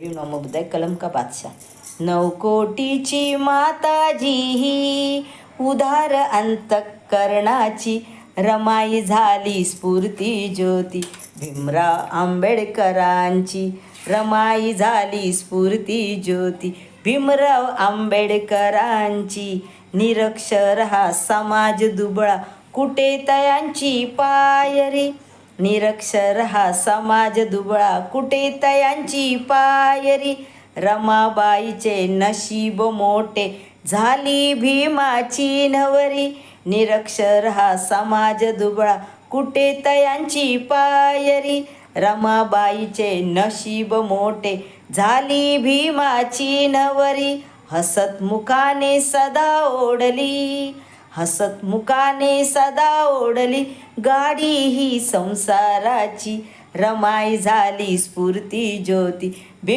नमोबुद्धाय कलम का बादशाह। नवकोटीची माताजी ही उदार अंतःकरणाची, रमाई झाली स्फूर्ती ज्योती भीमराव आंबेडकरांची। रमाई झाली स्फूर्ती ज्योती भीमराव आंबेडकरांची। निरक्षर हा समाज दुबळा कुठे तयांची पायरी। निरक्षर हा समाज दुबळा कुठे तयांची पायरी। रमाबाईचे नशीब मोठे झाली भीमाची नवरी। निरक्षर हा समाज दुबळा कुठे तयांची पायरी। रमाबाईचे नशीब मोठे झाली भीमाची नवरी। हसतमुखाने सदा ओढली, हसतमुखाने सदा ओढली गाडी ही संसाराची। रमाई झाली स्फूर्ती ज्योती भीम